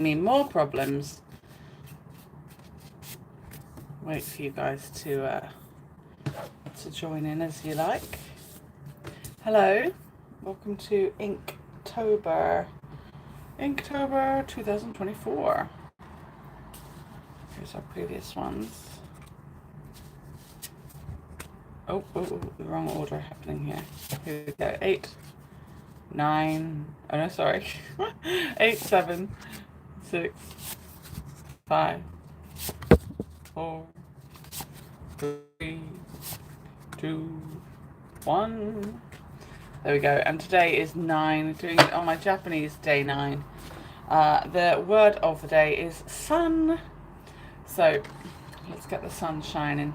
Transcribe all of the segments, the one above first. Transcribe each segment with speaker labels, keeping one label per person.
Speaker 1: me more problems. Wait for you guys to join in as you like. Hello, welcome to Inktober 2024. Here's our previous ones. Oh, the wrong order happening here. Here we go. 8, 9. Oh no, sorry. 8, 7, 6, 5, 4, 3, 2, 1. There we go. And today is 9. Doing it on my Japanese day 9. The word of the day is sun. So let's get the sun shining.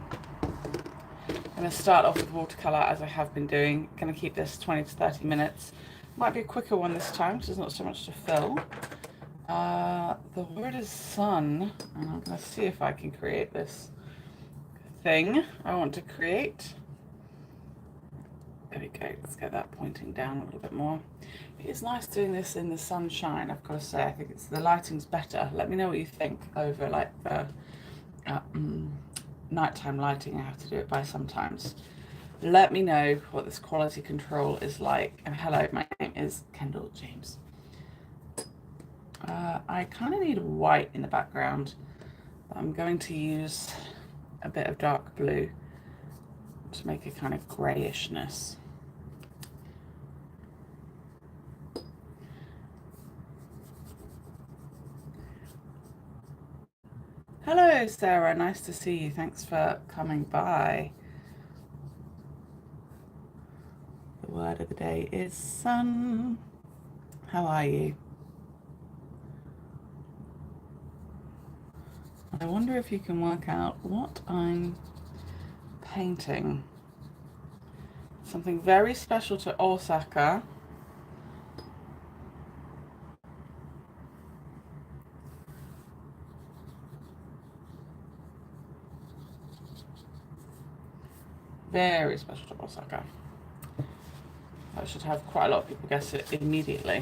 Speaker 1: I'm going to start off with watercolour as I have been doing. Going to keep this 20 to 30 minutes. Might be a quicker one this time because there's not so much to fill. The word is sun, and I'm going to see if I can create this thing I want to create. There we go. Let's get that pointing down a little bit more. It's nice doing this in the sunshine, I've got to say. I think the lighting's better. Let me know what you think over like the nighttime lighting. I have to do it by sometimes. Let me know what this quality control is like. And hello, my name is Misskendaljames. I kind of need white in the background, but I'm going to use a bit of dark blue to make a kind of greyishness. Hello, Sarah. Nice to see you. Thanks for coming by. The word of the day is sun. How are you? I wonder if you can work out what I'm painting. Something very special to Osaka. Very special to Osaka. I should have quite a lot of people guess it immediately.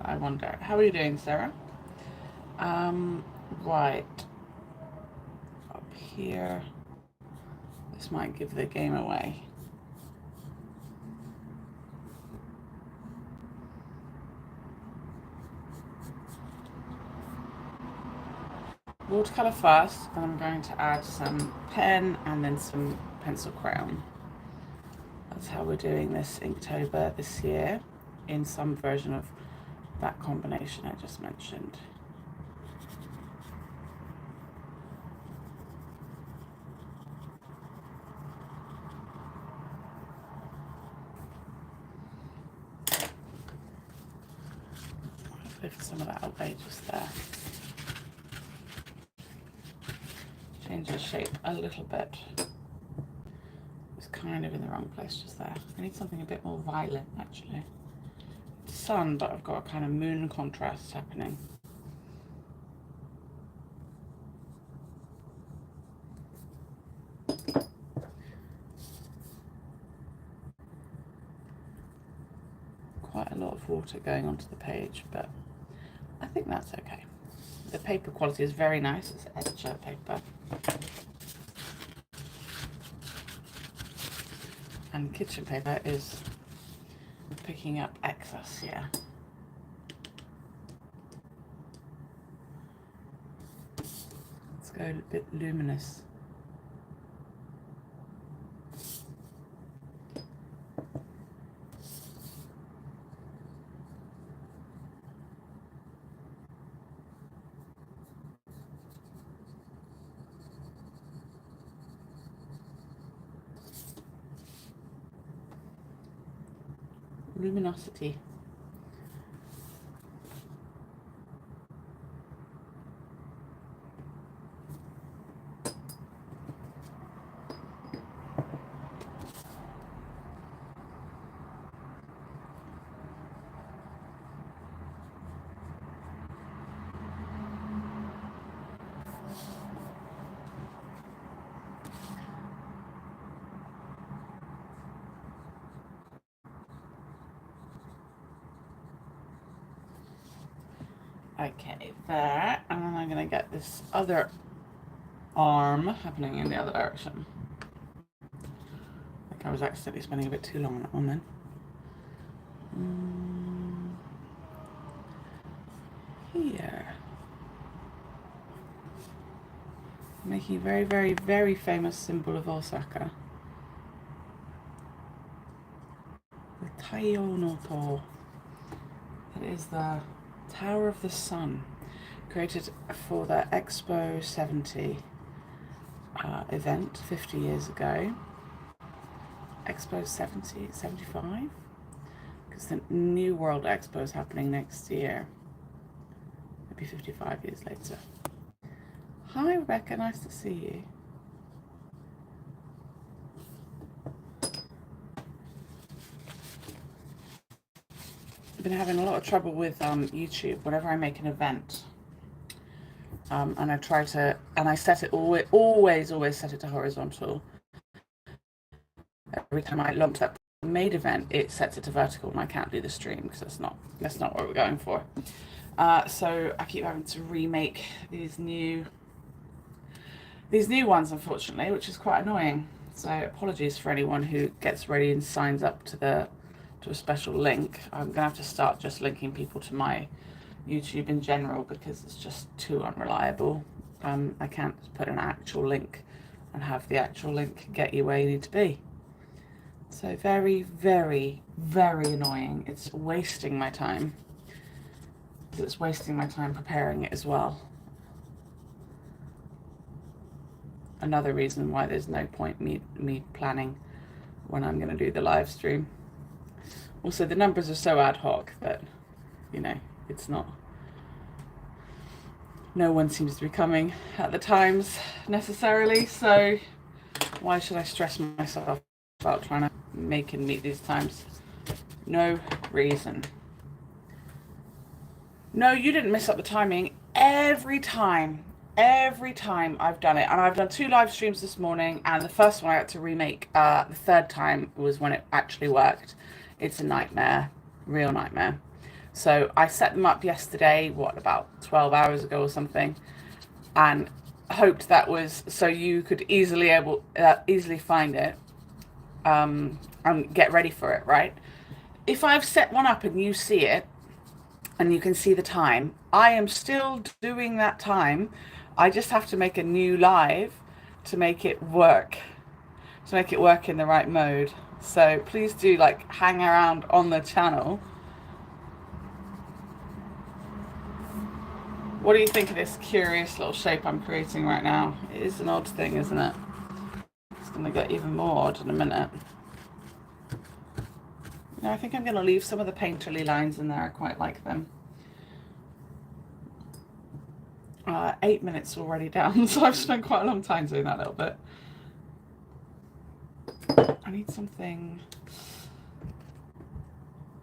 Speaker 1: I wonder. How are you doing, Sarah? Right. Up here. This might give the game away. Watercolour first, and I'm going to add some pen and then some pencil crayon. That's how we're doing this Inktober this year, in some version of that combination I just mentioned. Lift some of that away just there. Change the shape a little bit. It's kind of in the wrong place just there. I need something a bit more violet, actually. It's sun, but I've got a kind of moon contrast happening. Quite a lot of water going onto the page, but I think that's okay. The paper quality is very nice. It's editor paper. And kitchen paper is picking up excess here. Let's go a bit luminous. Luminosity. Okay, there. And then I'm going to get this other arm happening in the other direction. I think I was accidentally spending a bit too long on that one then. Here. Making a very, very, very famous symbol of Osaka. The Taiyo no To. It is the Tower of the Sun, created for the Expo 70 event 50 years ago. Expo 70, 75? Because the New World Expo is happening next year. Maybe 55 years later. Hi Rebecca, nice to see you. I've been having a lot of trouble with YouTube whenever I make an event. And I try to, and I set it always set it to horizontal. Every time I launch that made event, it sets it to vertical, and I can't do the stream because that's not what we're going for. So I keep having to remake these new ones, unfortunately, which is quite annoying. So apologies for anyone who gets ready and signs up to a special link. I'm gonna have to start just linking people to my YouTube in general because it's just too unreliable. I can't put an actual link and have the actual link get you where you need to be. So very, very, very annoying. It's wasting my time. It's wasting my time preparing it as well. Another reason why there's no point me planning when I'm going to do the live stream. Also, the numbers are so ad hoc that, you know, it's not. No one seems to be coming at the times necessarily, so why should I stress myself about trying to make and meet these times? No reason. No, you didn't miss up the timing. Every time I've done it, and I've done 2 live streams this morning, and the first one I had to remake. The third time was when it actually worked. It's a nightmare, real nightmare. So I set them up yesterday, about 12 hours ago or something, and hoped that was so you could easily find it and get ready for it, right? If I've set one up and you see it and you can see the time, I am still doing that time. I just have to make a new live to make it work, in the right mode. So please do hang around on the channel. What do you think of this curious little shape I'm creating right now? It is an odd thing, isn't it? It's going to get even more odd in a minute. I think I'm going to leave some of the painterly lines in there. I quite like them. 8 minutes already down, so I've spent quite a long time doing that little bit. I need something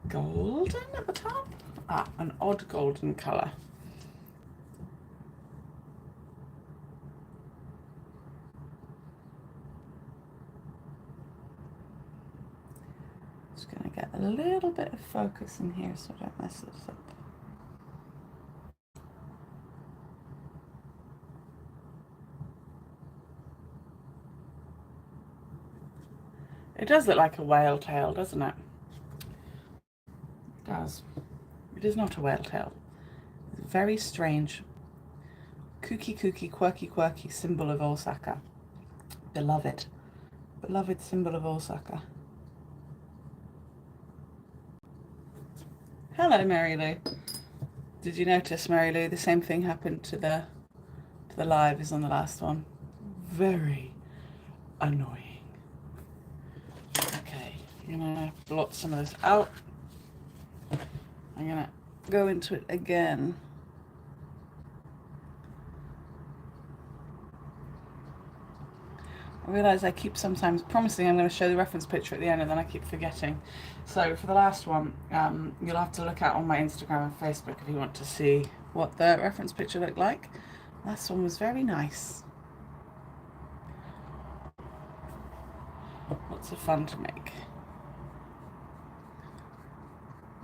Speaker 1: golden at the top. An odd golden colour. Just going to get a little bit of focus in here so I don't mess this up. It does look like a whale tail, doesn't it? It does. It is not a whale tail. It's a very strange, kooky, quirky symbol of Osaka. Beloved symbol of Osaka. Hello, Mary Lou. Did you notice, Mary Lou, the same thing happened to the live as on the last one? Very annoying. Okay, I'm gonna blot some of this out. I'm gonna go into it again. I realise I keep sometimes promising I'm going to show the reference picture at the end, and then I keep forgetting. So for the last one, you'll have to look out on my Instagram and Facebook if you want to see what the reference picture looked like. Last one was very nice. Lots of fun to make.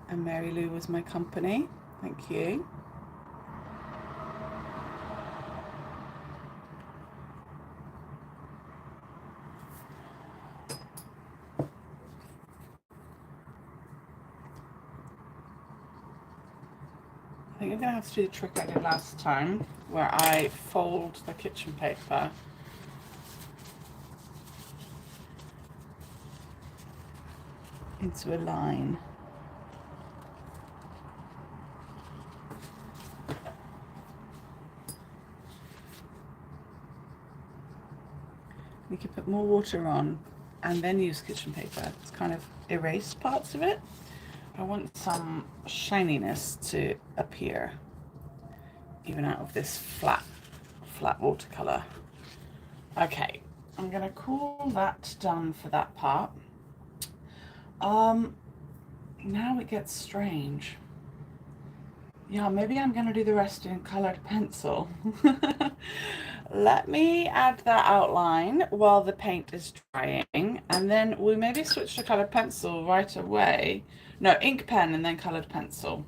Speaker 1: And Mary Lou was my company. Thank you. think I'm going to have to do the trick I did last time, where I fold the kitchen paper into a line. You can put more water on and then use kitchen paper. It's kind of erased parts of it. I want some shininess to appear, even out of this flat watercolor. Okay, I'm gonna call that done for that part. Now it gets strange. Yeah, maybe I'm gonna do the rest in colored pencil. Let me add that outline while the paint is drying, and then we maybe switch to colored pencil right away. No, ink pen and then colored pencil,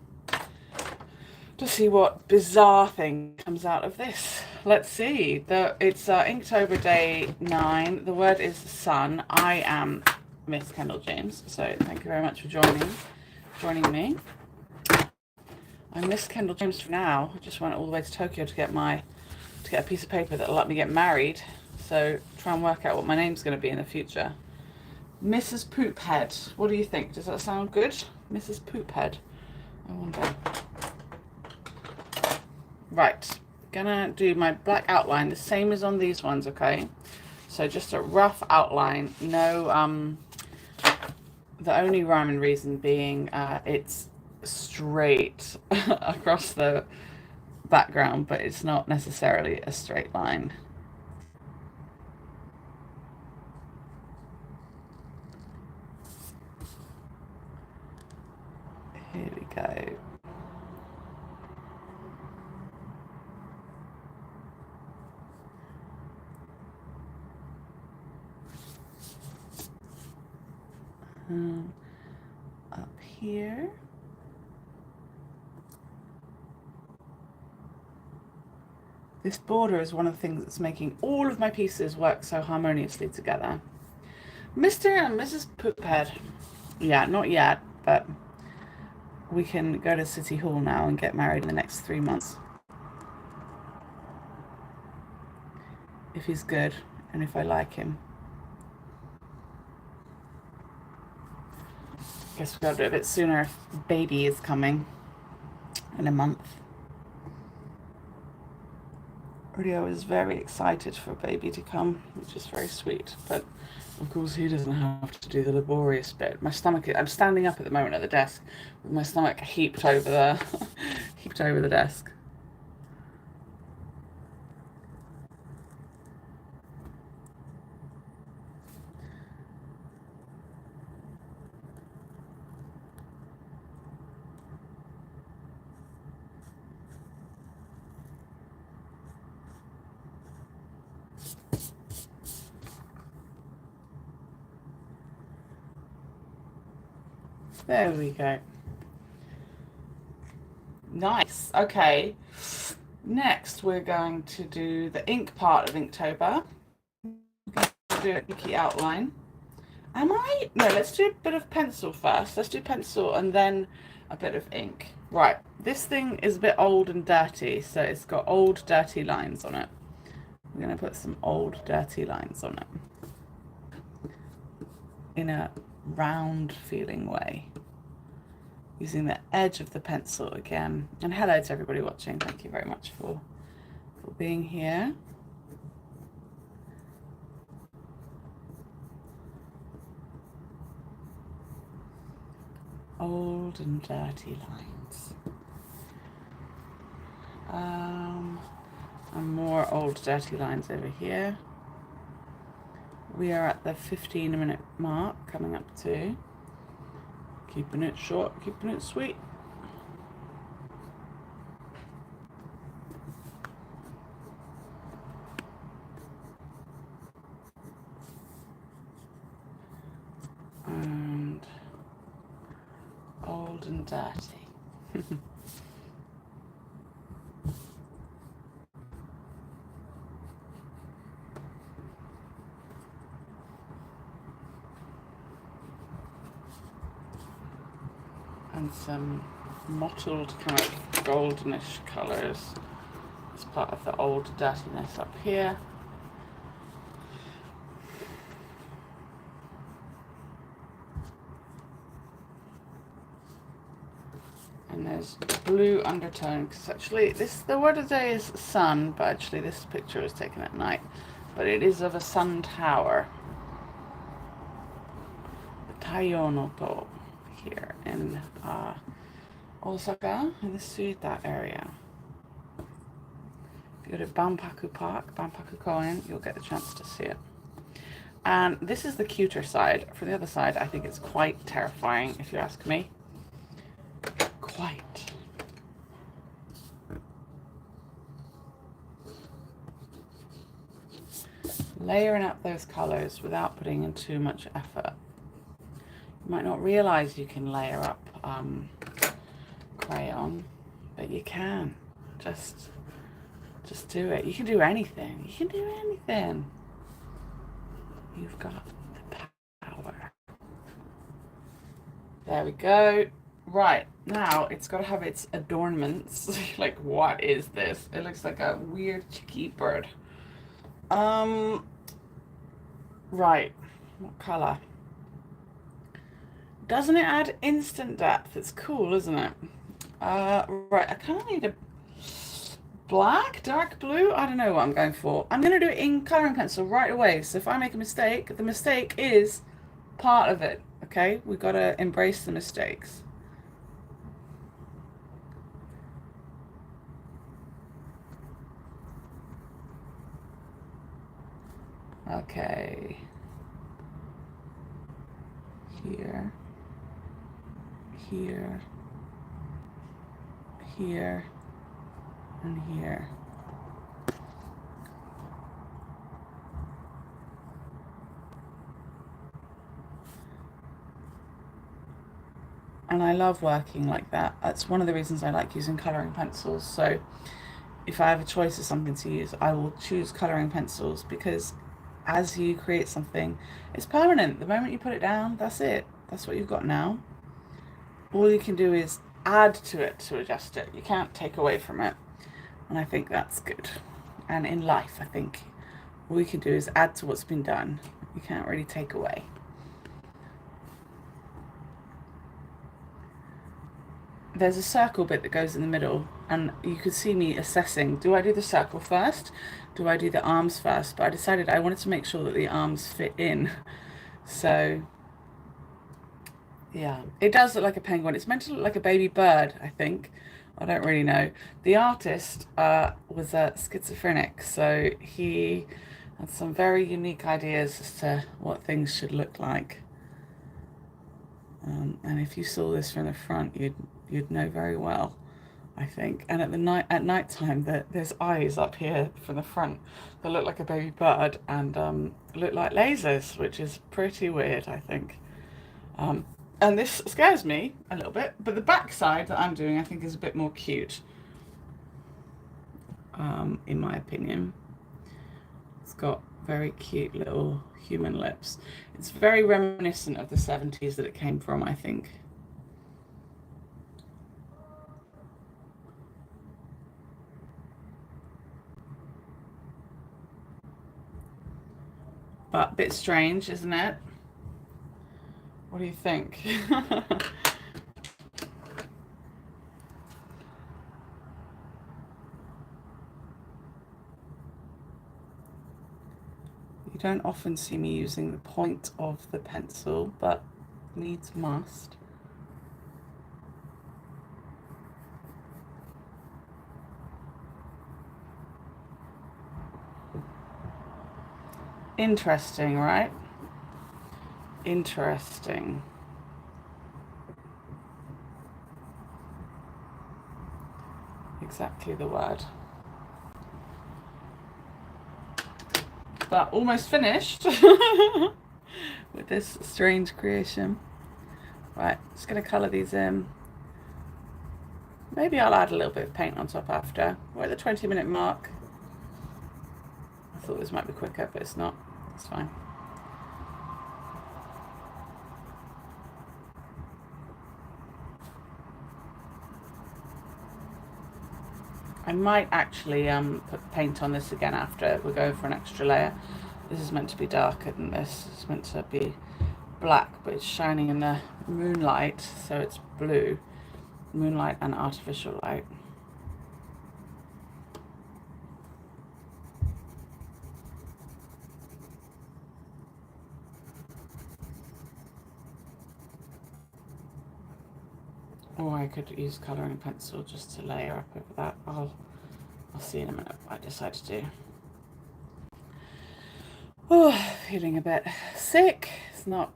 Speaker 1: to see what bizarre thing comes out of this. Let's see. It's Inktober Day 9. The word is sun. I am Misskendaljames, so thank you very much for joining me. I'm Misskendaljames for now. I just went all the way to Tokyo to get a piece of paper that'll let me get married. So try and work out what my name's going to be in the future. Mrs. Poophead. What do you think? Does that sound good? Mrs. Poophead. I wonder. Right. Gonna do my black outline the same as on these ones, okay? So just a rough outline. No, the only rhyme and reason being it's straight across the background, but it's not necessarily a straight line. Here we go. Up here. This border is one of the things that's making all of my pieces work so harmoniously together. Mr. and Mrs. Poophead. Yeah, not yet, but we can go to City Hall now and get married in the next 3 months. If he's good and if I like him. Guess we've got to do it a bit sooner if baby is coming in a month. Rio is very excited for baby to come, which is very sweet, but of course he doesn't have to do the laborious bit. My stomach, I'm standing up at the moment at the desk with my stomach heaped over the desk. There we go. Nice. Okay. Next, we're going to do the ink part of Inktober. We're going to do an inky outline. No, let's do a bit of pencil first. Let's do pencil and then a bit of ink. Right. This thing is a bit old and dirty, so it's got old, dirty lines on it. We're going to put some old, dirty lines on it in a round feeling way, using the edge of the pencil again. And hello to everybody watching. Thank you very much for being here. Old and dirty lines. And more old dirty lines over here. We are at the 15-minute mark, coming up to. Keeping it short, keeping it sweet. And old and dirty. And some mottled kind of goldenish colours. It's part of the old dirtiness up here. And there's blue undertone, because actually the word of the day is sun, but actually this picture is taken at night. But it is of a sun tower. The Taionoto here in Osaka, in the Suita area. If you go to Banpaku Park, Banpaku Koen, you'll get the chance to see it. And this is the cuter side. For the other side, I think it's quite terrifying, if you ask me. Quite. Layering up those colours without putting in too much effort. You might not realise you can layer up crayon, but you can. Just do it. You can do anything. You can do anything. You've got the power. There we go. Right, now it's got to have its adornments. Like, what is this? It looks like a weird cheeky bird. Right, what colour? Doesn't it add instant depth? It's cool, isn't it? Right, I kind of need a black, dark blue. I don't know what I'm going for. I'm going to do it in colouring pencil right away. So if I make a mistake, the mistake is part of it. Okay, we've got to embrace the mistakes. Okay. Here. Here. Here. And here. And I love working like that. That's one of the reasons I like using colouring pencils. So if I have a choice of something to use, I will choose colouring pencils, because as you create something, it's permanent. The moment you put it down, that's it. That's what you've got now. All you can do is add to it to adjust it. You can't take away from it. And I think that's good. And in life, I think all you can do is add to what's been done. You can't really take away. There's a circle bit that goes in the middle, and you could see me assessing, do I do the circle first? Do I do the arms first? But I decided I wanted to make sure that the arms fit in. So yeah, it does look like a penguin. It's meant to look like a baby bird, I think. I don't really know. The artist was a schizophrenic, so he had some very unique ideas as to what things should look like. And if you saw this from the front, you'd know very well, I think. And at night time, there's eyes up here from the front that look like a baby bird and look like lasers, which is pretty weird, I think. And this scares me a little bit, but the back side that I'm doing, I think, is a bit more cute, in my opinion. It's got very cute little human lips. It's very reminiscent of the 70s that it came from, I think. But a bit strange, isn't it? What do you think? You don't often see me using the point of the pencil, but needs must. Interesting, right? Interesting. Exactly the word. But almost finished with this strange creation. Right, just going to colour these in. Maybe I'll add a little bit of paint on top after. We're at the 20-minute mark. I thought this might be quicker, but it's not. It's fine. I might actually put paint on this again after we go for an extra layer. This is meant to be darker than this. It's meant to be black, but it's shining in the moonlight, so it's blue. Moonlight and artificial light. Or I could use colouring pencil just to layer up over that. I'll see in a minute what I decide to do. Oh, feeling a bit sick. It's not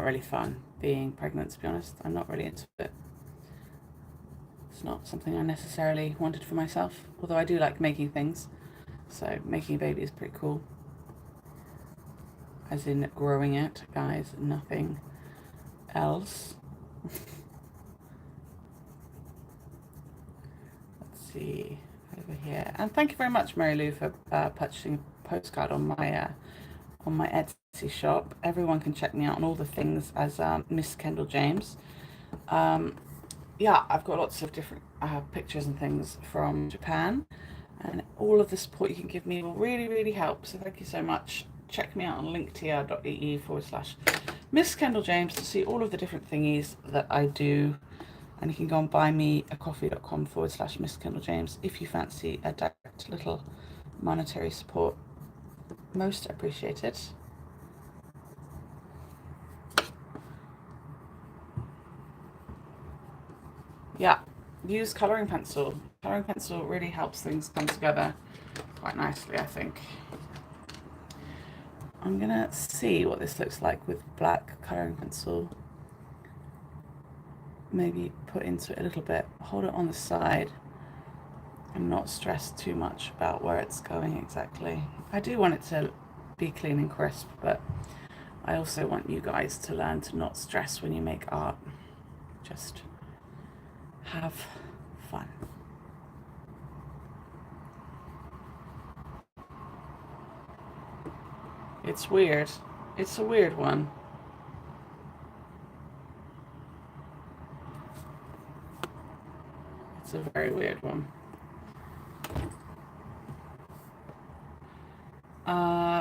Speaker 1: really fun being pregnant, to be honest. I'm not really into it. It's not something I necessarily wanted for myself, although I do like making things. So making a baby is pretty cool. As in growing it, guys, nothing else. Let's see over here. And thank you very much, Mary Lou, for purchasing a postcard on my Etsy shop. Everyone can check me out on all the things as Misskendaljames. Yeah, I've got lots of different pictures and things from Japan, and all of the support you can give me will really, really help. So thank you so much. Check me out on linktr.ee/Misskendaljames to see all of the different thingies that I do. And you can go and buy me a coffee.com/Misskendaljames if you fancy a direct little monetary support. Most appreciated. Yeah, use colouring pencil. Colouring pencil really helps things come together quite nicely, I think. I'm gonna see what this looks like with black colouring pencil. Maybe put into it a little bit, hold it on the side and not stress too much about where it's going exactly. I do want it to be clean and crisp, but I also want you guys to learn to not stress when you make art. Just have fun. It's weird. It's a weird one. It's a very weird one.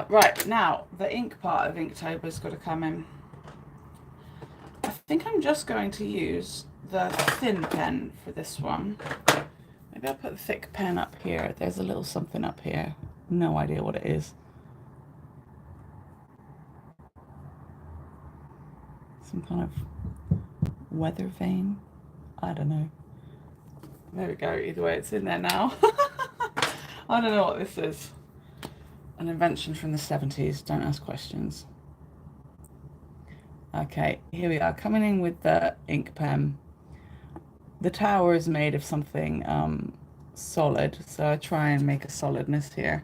Speaker 1: Right, now the ink part of Inktober's got to come in. I think I'm just going to use the thin pen for this one. Maybe I'll put the thick pen up here. There's a little something up here. No idea what it is. Some kind of weather vane. I don't know. There we go. Either way, it's in there now. I don't know what this is. An invention from the 70s. Don't ask questions. Okay, here we are, coming in with the ink pen. The tower is made of something solid, so I try and make a solidness here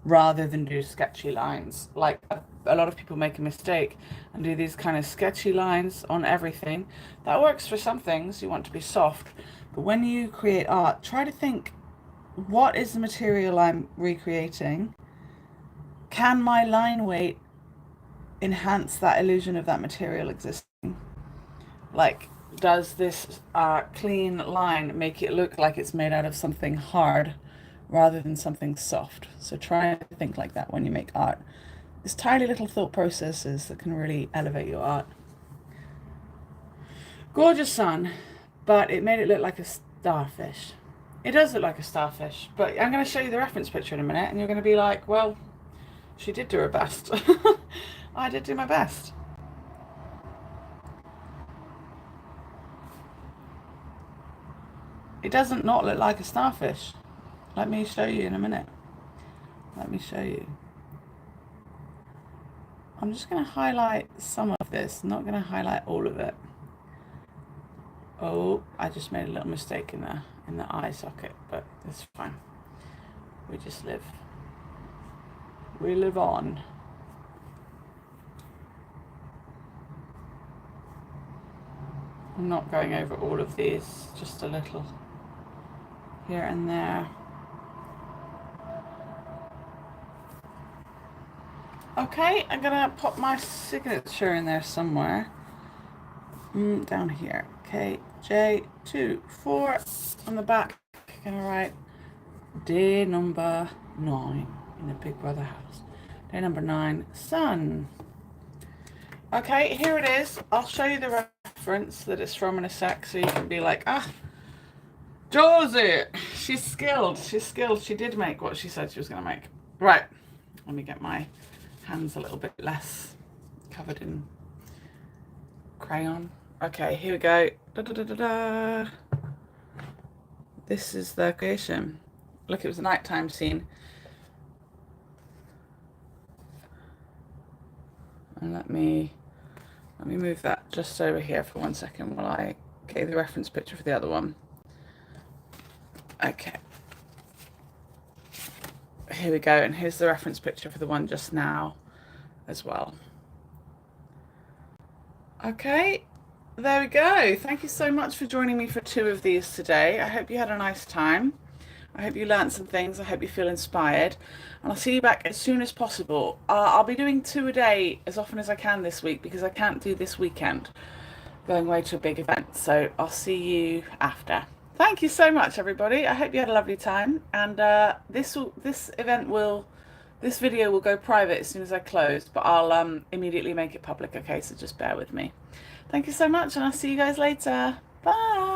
Speaker 1: rather than do sketchy lines. Like a lot of people make a mistake and do these kind of sketchy lines on everything. That works for some things, you want to be soft, but when you create art, try to think, what is the material I'm recreating? Can my line weight enhance that illusion of that material existing? Like, does this clean line make it look like it's made out of something hard rather than something soft? So try to think like that when you make art. It's tiny little thought processes that can really elevate your art. Gorgeous sun, but it made it look like a starfish. It does look like a starfish, but I'm going to show you the reference picture in a minute and you're going to be like, well, she did do her best. I did do my best. It doesn't not look like a starfish. Let me show you in a minute. Let me show you. I'm just going to highlight some of this. I'm not going to highlight all of it. Oh, I just made a little mistake in the eye socket, but it's fine. We just live. We live on. I'm not going over all of these, just a little here and there. Okay, I'm gonna pop my signature in there somewhere. Down here. Okay, J24 on the back. Gonna write Day number 9 in the Big Brother house. Day number 9, sun. Okay, here it is. I'll show you the reference that it's from in a sec, so you can be like, ah, Josie, she's skilled. She's skilled. She did make what she said she was going to make. Right, let me get my hands a little bit less covered in crayon. Okay, here we go. Da, da, da, da, da. This is the creation. Look, it was a nighttime scene. And let me move that just over here for 1 second while I get the reference picture for the other one. Okay. Here we go, and here's the reference picture for the one just now as well. Okay, there we go. Thank you so much for joining me for 2 of these today. I hope you had a nice time. I hope you learned some things. I hope you feel inspired. And I'll see you back as soon as possible. I'll be doing 2 a day as often as I can this week because I can't do this weekend. Going away to a big event. So I'll see you after. Thank you so much, everybody. I hope you had a lovely time. And this video will go private as soon as I close, but I'll immediately make it public. Okay, so just bear with me. Thank you so much, and I'll see you guys later. Bye.